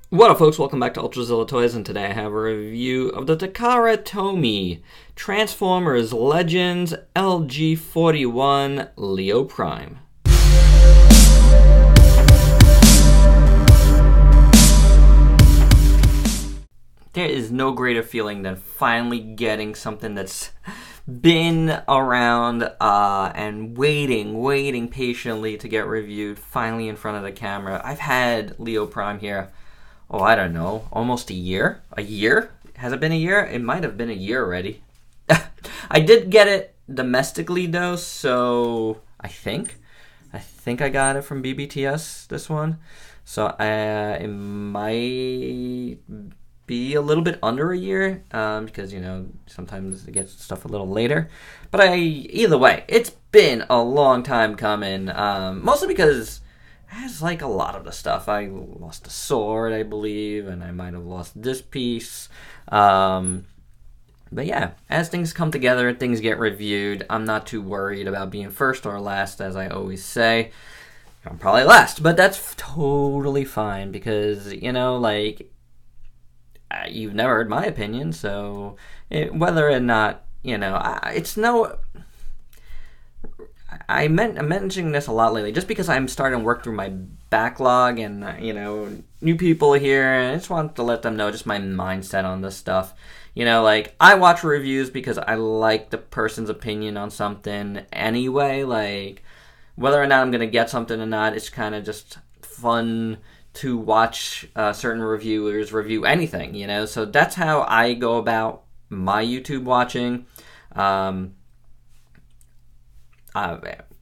What up, folks? Welcome back to ULTRAZILLA Toys, and today I have a review of the Takara Tomy Transformers Legends LG41 Leo Prime. There is no greater feeling than finally getting something that's been around and waiting patiently to get reviewed, finally in front of the camera. I've had Leo Prime here, I don't know, almost a year? A year? Has it been a year? It might have been a year already. I did get it domestically though, so I think I got it from BBTS, this one. So it might be a little bit under a year, because, you know, sometimes it gets stuff a little later. But either way, it's been a long time coming, mostly because as like a lot of the stuff, I lost the sword, I believe, and I might have lost this piece. But yeah, as things come together and things get reviewed, I'm not too worried about being first or last, as I always say. I'm probably last, but that's totally fine because, you know, like, you've never heard my opinion, so whether or not, you know, I'm mentioning this a lot lately, just because I'm starting to work through my backlog and, you know, new people here, and I just want to let them know just my mindset on this stuff. You know, like, I watch reviews because I like the person's opinion on something anyway, like, whether or not I'm going to get something or not, it's kind of just fun to watch certain reviewers review anything, you know? So that's how I go about my YouTube watching.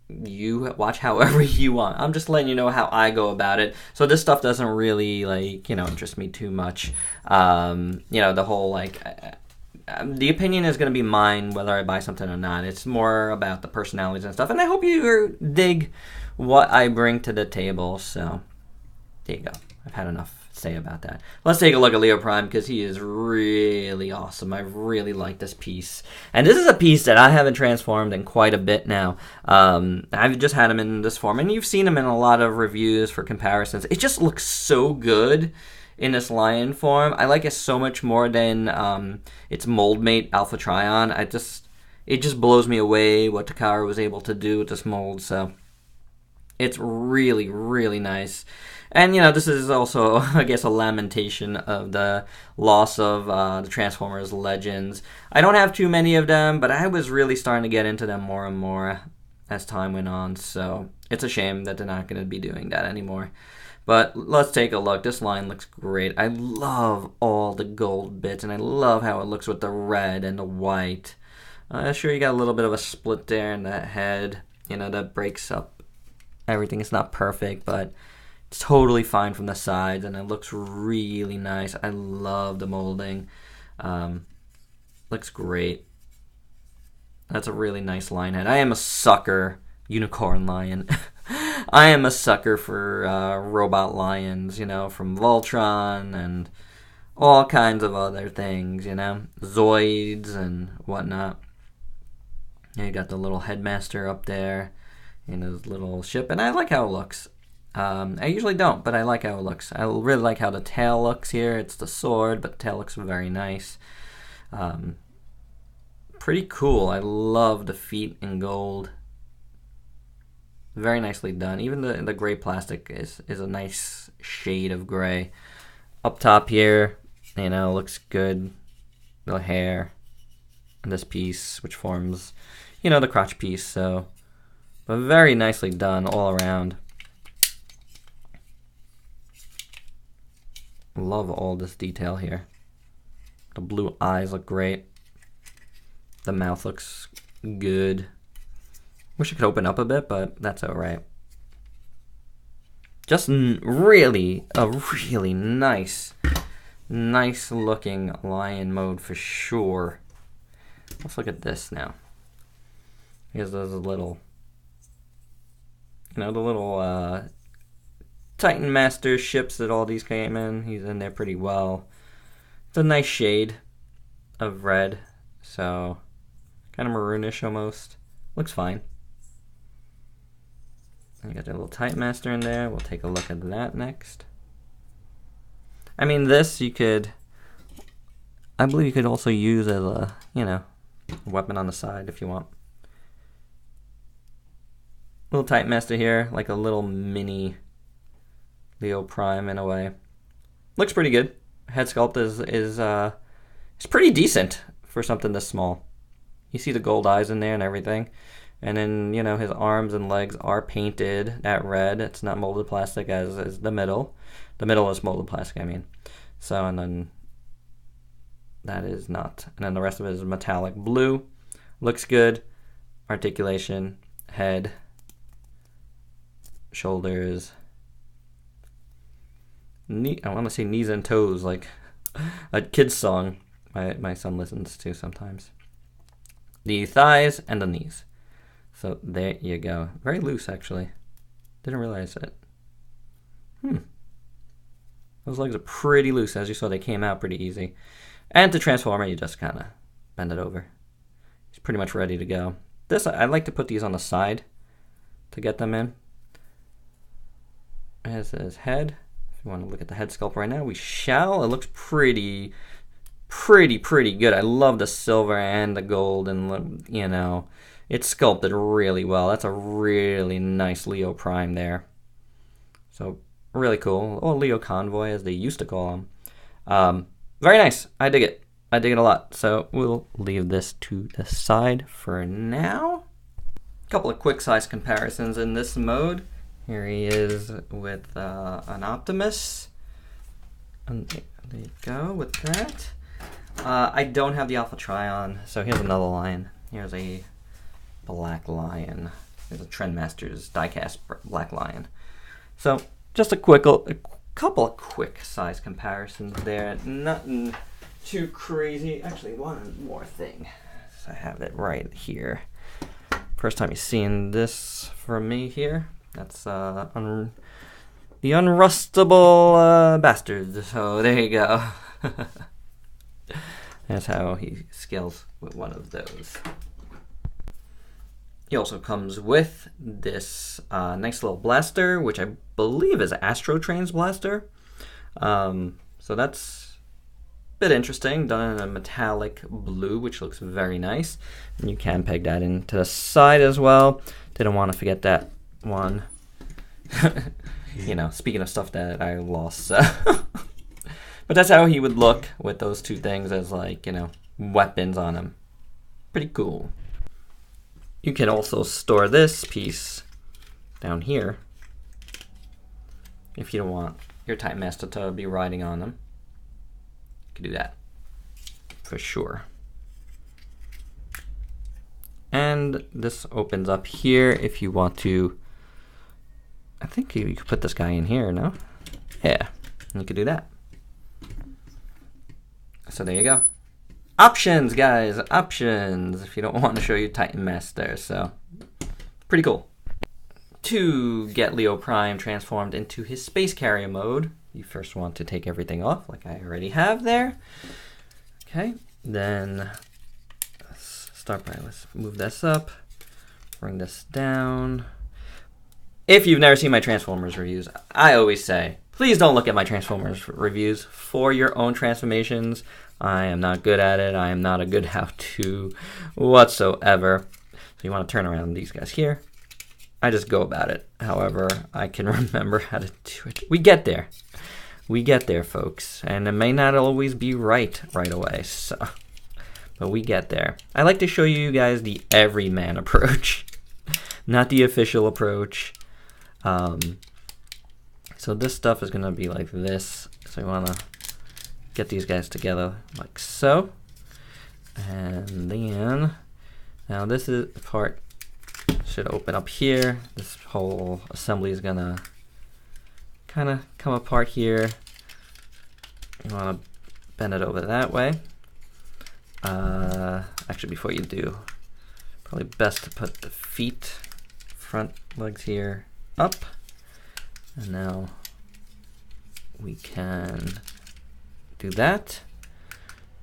You watch however you want. I'm just letting you know how I go about it. So this stuff doesn't really, like, you know, interest me too much. You know, the whole, like, the opinion is going to be mine whether I buy something or not. It's more about the personalities and stuff. And I hope you dig what I bring to the table. So there you go. I've had enough to say about that. Let's take a look at Leo Prime because he is really awesome. I really like this piece. And this is a piece that I haven't transformed in quite a bit now. I've just had him in this form. And you've seen him in a lot of reviews for comparisons. It just looks so good in this lion form. I like it so much more than its mold mate Alpha Trion. It just blows me away what Takara was able to do with this mold. So it's really, really nice. And, you know, this is also, I guess, a lamentation of the loss of the Transformers Legends. I don't have too many of them, but I was really starting to get into them more and more as time went on. So it's a shame that they're not going to be doing that anymore. But let's take a look. This line looks great. I love all the gold bits, and I love how it looks with the red and the white. Sure, you got a little bit of a split there in that head. You know, that breaks up everything. It's not perfect, but it's totally fine from the sides, and it looks really nice. I love the molding. Looks great. That's a really nice lion head. I am a sucker, unicorn lion. I am a sucker for robot lions, you know, from Voltron and all kinds of other things, you know, Zoids and whatnot. You got the little headmaster up there in his little ship, and I like how it looks. I usually don't, but I like how it looks. I really like how the tail looks here. It's the sword, but the tail looks very nice. Pretty cool. I love the feet in gold. Very nicely done. Even the gray plastic is a nice shade of gray. Up top here, you know, looks good. The hair and this piece, which forms, you know, the crotch piece. So, but very nicely done all around. Love all this detail here. The blue eyes look great. The mouth looks good. Wish it could open up a bit, but that's alright. Just really a really nice looking lion mode for sure. Let's look at this now. Here's those little, you know, the little Titan Master ships that all these came in. He's in there pretty well. It's a nice shade of red, so kind of maroonish almost. Looks fine. And you got that little Titan Master in there. We'll take a look at that next. I mean, this you could, I believe you could also use as a, you know, weapon on the side if you want. Little Titan Master here, like a little mini Leo Prime in a way. Looks pretty good. Head sculpt is pretty decent for something this small. You see the gold eyes in there and everything. And then, you know, his arms and legs are painted that red. It's not molded plastic as is the middle. The middle is molded plastic, I mean. So, and then that is not. And then the rest of it is metallic blue. Looks good. Articulation, head, shoulders. I want to say knees and toes, like a kid's song my son listens to sometimes. The thighs and the knees. So there you go. Very loose, actually. Didn't realize it. Those legs are pretty loose. As you saw, they came out pretty easy. And to transform it, you just kind of bend it over. He's pretty much ready to go. This, I like to put these on the side to get them in. As his head. If you want to look at the head sculpt right now, we shall. It looks pretty good. I love the silver and the gold, and you know, it's sculpted really well. That's a really nice Leo Prime there. So really cool. Or Leo Convoy, as they used to call him. Very nice. I dig it. I dig it a lot. So we'll leave this to the side for now. A couple of quick size comparisons in this mode. Here he is with an Optimus. And there you go with that. I don't have the Alpha Trion, so here's another lion. Here's a black lion. There's a Trendmasters diecast black lion. So just a couple of quick size comparisons there. Nothing too crazy. Actually, one more thing. So I have it right here. First time you've seen this from me here. That's the Unrustable Bastard. So there you go. That's how he scales with one of those. He also comes with this nice little blaster, which I believe is Astro Train's blaster. So that's a bit interesting, done in a metallic blue, which looks very nice. And you can peg that into the side as well. Didn't want to forget that one. You know, speaking of stuff that I lost. But that's how he would look with those two things as, like, you know, weapons on him. Pretty cool. You can also store this piece down here if you don't want your Titan Master to be riding on them. You can do that for sure. And this opens up here if you want to. I think you could put this guy in here, no? Yeah, you could do that. So there you go. Options, guys, options, if you don't want to show you Titan Master, so pretty cool. To get Leo Prime transformed into his space carrier mode, you first want to take everything off, like I already have there. Okay, then let's move this up, bring this down. If you've never seen my Transformers reviews, I always say, please don't look at my Transformers reviews for your own transformations. I am not good at it. I am not a good how-to whatsoever. So you want to turn around these guys here. I just go about it however I can remember how to do it. We get there. We get there, folks. And it may not always be right away. So, but we get there. I like to show you guys the everyman approach, not the official approach. So this stuff is going to be like this. So you want to get these guys together like so. And then, now this is the part should open up here. This whole assembly is going to kind of come apart here. You want to bend it over that way. Actually, before you do, probably best to put the feet, front legs here, up. And now we can do that.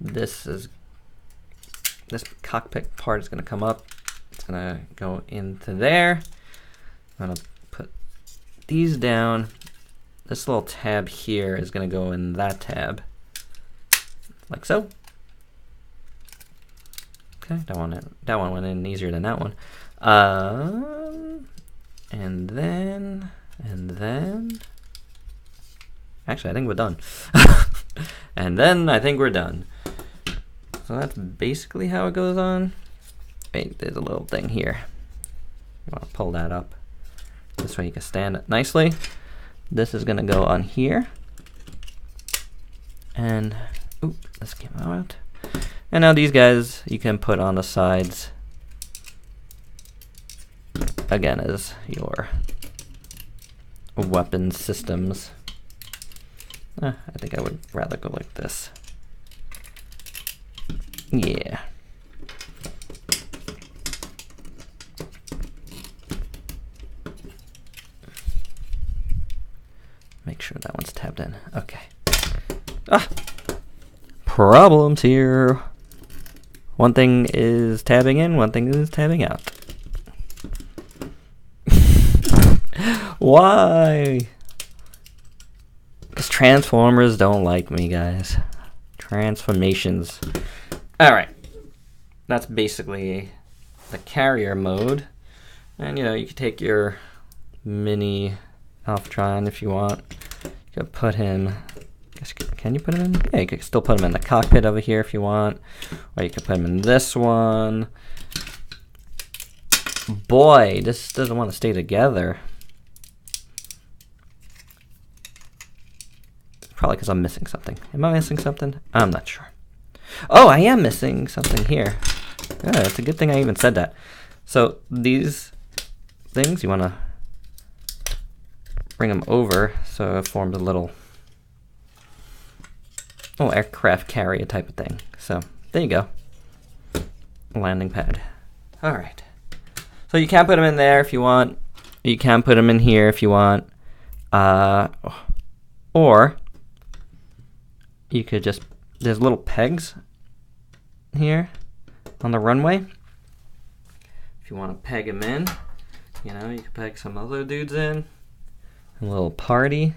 This cockpit part is going to come up. It's going to go into there. I'm going to put these down. this little tab here is going to go in that tab, like so. Okay, that one went in easier than that one. And then, actually, I think we're done. And then I think we're done. So that's basically how it goes on. Wait, there's a little thing here. You want to pull that up. This way you can stand it nicely. This is going to go on here. And, oop, this came out. And now these guys you can put on the sides. Again, as your weapon systems. I think I would rather go like this. Yeah. Make sure that one's tabbed in. Okay. Ah! Problems here. One thing is tabbing in, one thing is tabbing out. Why? Because Transformers don't like me, guys. Transformations. Alright. That's basically the carrier mode. And you know, you can take your mini Alphatron if you want. You can put him, can you put him in? Yeah, you can still put him in the cockpit over here if you want. Or you can put him in this one. Boy, this doesn't want to stay together. Probably because I'm missing something. Am I missing something? I'm not sure. Oh, I am missing something here. Yeah, it's a good thing I even said that. So these things, you want to bring them over so it forms a little aircraft carrier type of thing. So there you go. Landing pad. All right. So you can put them in there if you want. You can put them in here if you want. Or you could just, there's little pegs here on the runway. If you want to peg them in, you know, you can peg some other dudes in. A little party.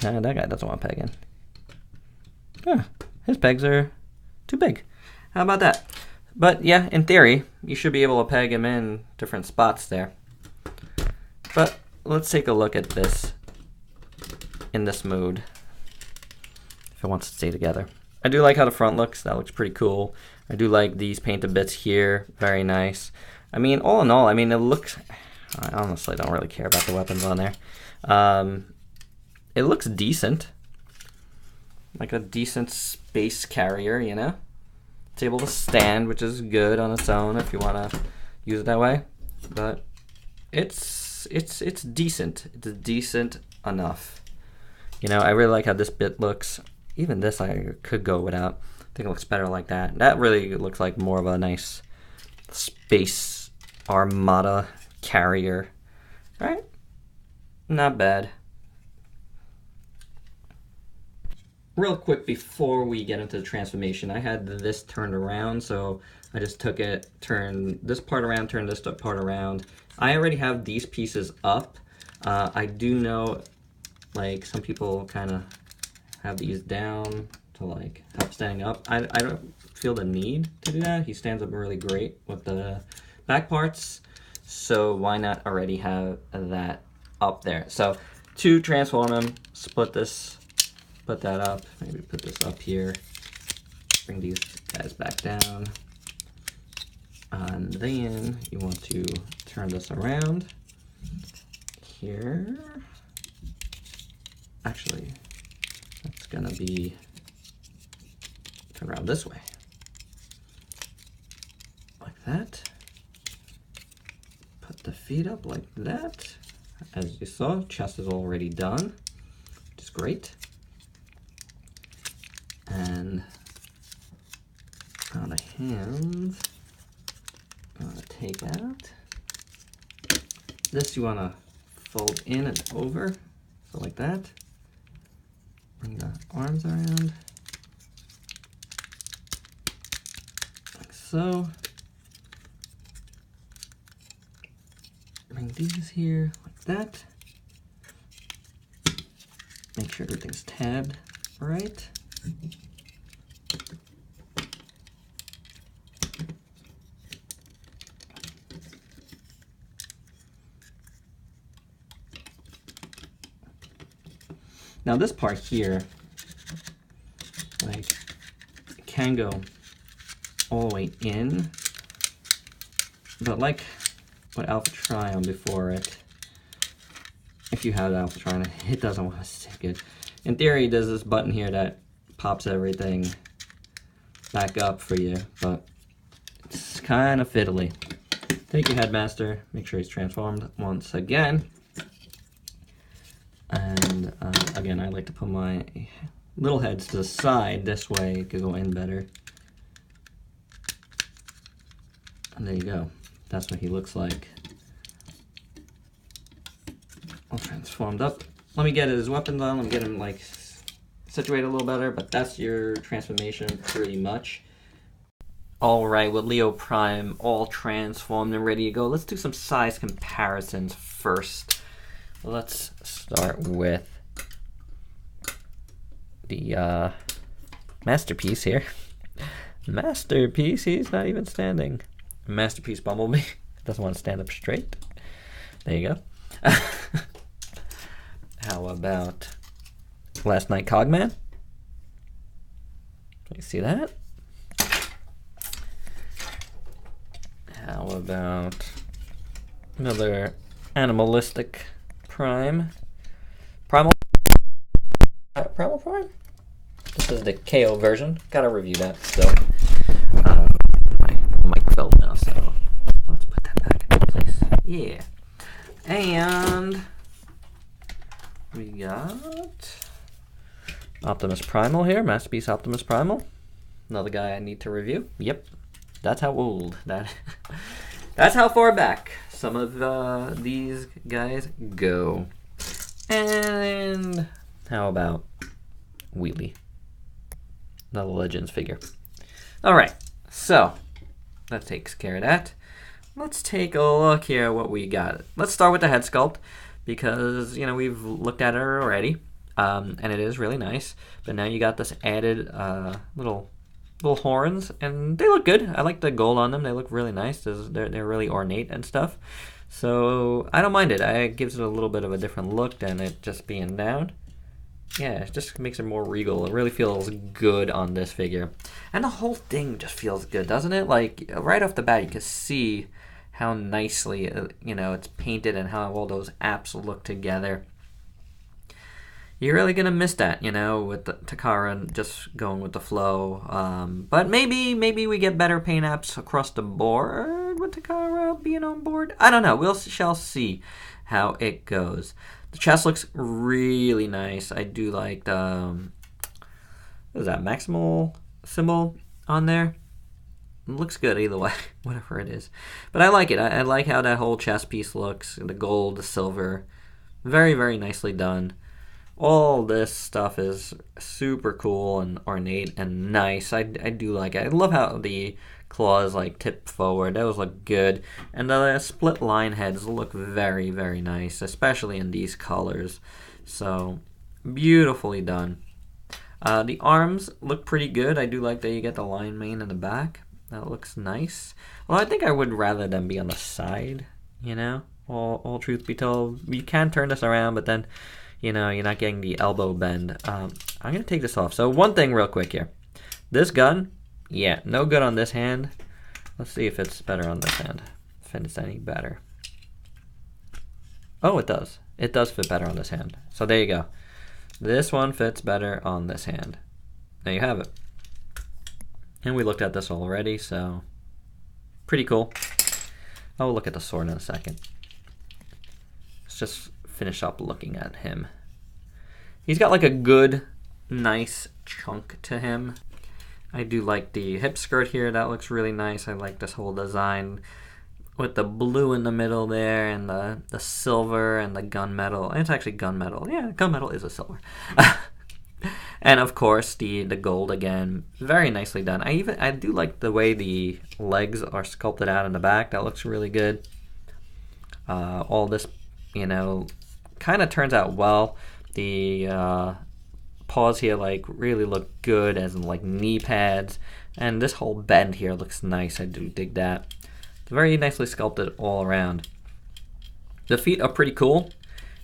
That guy doesn't want to peg in. Yeah, his pegs are too big. How about that? But yeah, in theory, you should be able to peg him in different spots there. But let's take a look at this in this mode. If it wants to stay together. I do like how the front looks. That looks pretty cool. I do like these painted bits here. Very nice. I mean, all in all, I mean, it looks... I honestly don't really care about the weapons on there. It looks decent. Like a decent space carrier, you know? It's able to stand, which is good on its own if you want to use it that way. But it's decent. It's decent enough. You know, I really like how this bit looks. Even this I could go without. I think it looks better like that. That really looks like more of a nice space armada carrier. Right? Not bad. Real quick before we get into the transformation, I had this turned around, so I just took it, turned this part around, turned this part around. I already have these pieces up. I do know, like, some people kind of have these down to, like, help standing up. I don't feel the need to do that. He stands up really great with the back parts, so why not already have that up there? So to transform him, split this, put that up, maybe put this up here, bring these guys back down, and then you want to turn this around here. Actually, that's gonna be turned around this way, like that. Put the feet up like that. As you saw, chest is already done, which is great. And on the hands, I'm gonna take out. This you wanna fold in and over, so like that. Bring the arms around, like so. bring these here like that. Make sure everything's tabbed right. Now this part here, like, can go all the way in, but like what Alpha Trion before it, if you have Alpha Trion, it doesn't want to stick it. In theory, there's this button here that pops everything back up for you, but it's kind of fiddly. Take your headmaster, make sure he's transformed once again. And again, I like to put my little heads to the side, this way it could go in better. And there you go. That's what he looks like. All transformed up. Let me get his weapons on, let me get him like situated a little better, but that's your transformation pretty much. Alright, with Leo Prime all transformed and ready to go, let's do some size comparisons first. Let's start with the Masterpiece here. Masterpiece, he's not even standing. Masterpiece Bumblebee doesn't want to stand up straight. There you go. How about Last Night Cogman? Can you see that? How about another animalistic Prime? Primal Prime? This is the KO version. Gotta review that still. My mic fell now, so let's put that back into place. Yeah. And we got Optimus Primal here, Masterpiece Optimus Primal. Another guy I need to review. Yep. That's how old that's how far back some of these guys go. And how about Wheelie, the Legends figure. Alright, so that takes care of that. Let's take a look here at what we got. Let's start with the head sculpt, because, you know, we've looked at it already, and it is really nice. But now you got this added little horns, and they look good. I like the gold on them. They look really nice. They're really ornate and stuff. So I don't mind it. It gives it a little bit of a different look than it just being down. Yeah, it just makes it more regal. It really feels good on this figure. And the whole thing just feels good, doesn't it? Like, right off the bat, you can see how nicely, you know, it's painted and how all those apps look together. You're really going to miss that, you know, with the Takara just going with the flow. But maybe we get better paint apps across the board with Takara being on board. I don't know. We shall see how it goes. The chest looks really nice. I do like the, what is that, maximal symbol on there? It looks good either way, whatever it is. But I like it. I like how that whole chest piece looks. The gold, the silver. Very, very nicely done. All this stuff is super cool and ornate and nice. I do like it. I love how the claws like tip forward. Those look good. And the split line heads look very, very nice, especially in these colors. So, beautifully done. The arms look pretty good. I do like that you get the line mane in the back. That looks nice. Well, I think I would rather them be on the side, you know? All truth be told. You can turn this around, but then, you know, you're not getting the elbow bend. I'm going to take this off. So one thing real quick here. This gun, yeah, no good on this hand. Let's see if it's better on this hand. If it's any better. Oh, it does. It does fit better on this hand. So there you go. This one fits better on this hand. There you have it. And we looked at this already, so pretty cool. I'll look at the sword in a second. Let's just finish up looking at him. He's got like a good, nice chunk to him. I do like the hip skirt here. That looks really nice. I like this whole design with the blue in the middle there and the silver and the gunmetal. It's actually gunmetal. Yeah, gunmetal is a silver. And of course the gold again, very nicely done. I do like the way the legs are sculpted out in the back. That looks really good. All this, kind of turns out well. The paws here like really look good, as in like knee pads, and this whole bend here looks nice. I do dig that. It's very nicely sculpted all around. The feet are pretty cool.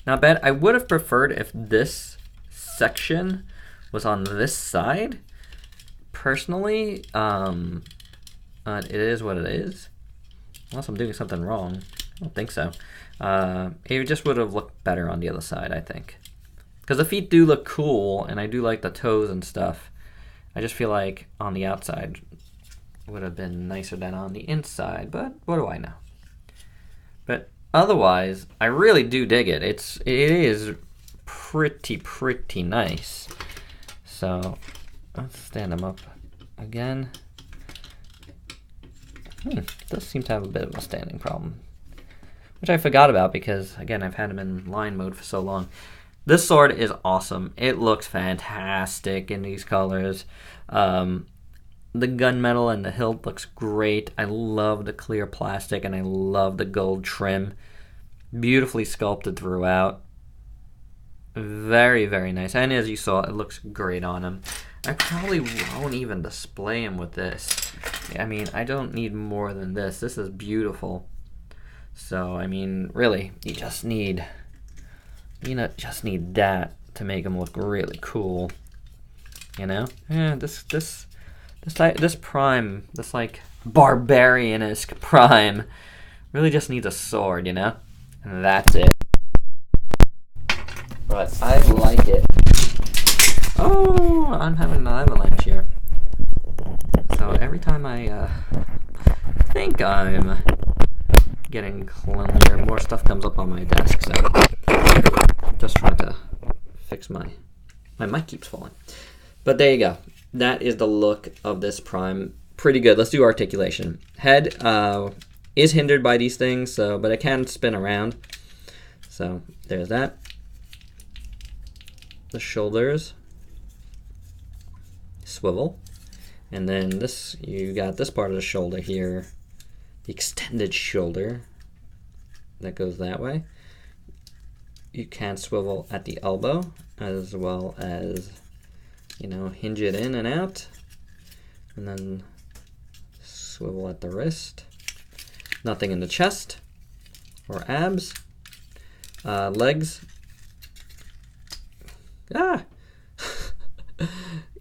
Not bad. I would have preferred if this section was on this side, personally. It is what it is. Unless I'm doing something wrong. I don't think so. It just would have looked better on the other side, I think. Because the feet do look cool, and I do like the toes and stuff. I just feel like on the outside would have been nicer than on the inside, but what do I know? But otherwise, I really do dig it. It is pretty nice. So let's stand them up again. It does seem to have a bit of a standing problem, which I forgot about because, again, I've had him in line mode for so long. This sword is awesome. It looks fantastic in these colors. The gunmetal and the hilt looks great. I love the clear plastic, and I love the gold trim. Beautifully sculpted throughout. Very, very nice. And as you saw, it looks great on him. I probably won't even display him with this. I mean, I don't need more than this. This is beautiful. So, I mean, really, you just need that to make him look really cool. Yeah, this Prime, this like barbarian-esque Prime, really just needs a sword, and that's it. But I like it. Oh, I'm having an avalanche here. So every time I think I'm getting cleanlier, more stuff comes up on my desk. So I'm just trying to fix my mic keeps falling. But there you go. That is the look of this Prime. Pretty good. Let's do articulation. Head is hindered by these things, but it can spin around. So there's that. The shoulders swivel, and then you got this part of the shoulder here, the extended shoulder that goes that way. You can swivel at the elbow as well as hinge it in and out, and then swivel at the wrist. Nothing in the chest or abs. Legs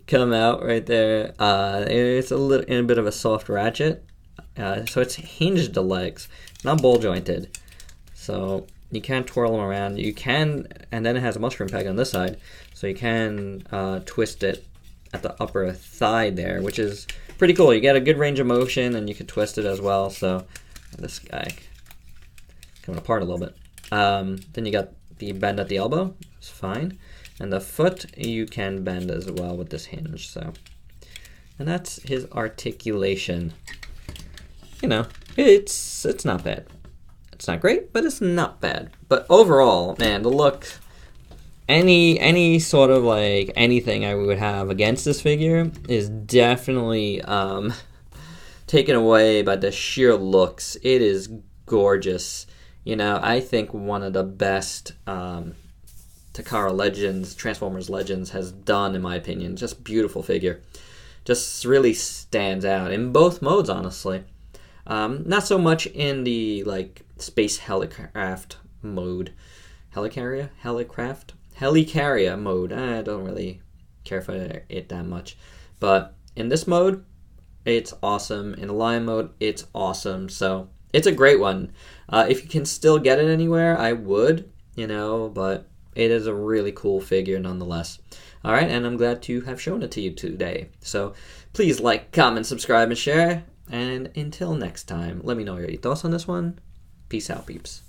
come out right there. It's a bit of a soft ratchet, so it's hinged, the legs, not ball jointed, so you can twirl them around. You can, and then it has a mushroom peg on this side, so you can twist it at the upper thigh there, which is pretty cool. You get a good range of motion, and you can twist it as well. So this guy coming apart a little bit. Then you got the bend at the elbow. It's fine. And the foot you can bend as well with this hinge. So, and that's his articulation. It's not bad. It's not great, but it's not bad. But overall, man, the look, any sort of like anything I would have against this figure is definitely taken away by the sheer looks. It is gorgeous. I think one of the best Takara Legends, Transformers Legends has done, in my opinion. Just beautiful figure. Just really stands out in both modes, honestly. Not so much in the like space helicraft mode. Helicarrier mode. I don't really care for it that much. But in this mode, it's awesome. In the Lion mode, it's awesome. So it's a great one. If you can still get it anywhere, I would, but it is a really cool figure nonetheless. All right, and I'm glad to have shown it to you today. So please like, comment, subscribe, and share. And until next time, let me know your thoughts on this one. Peace out, peeps.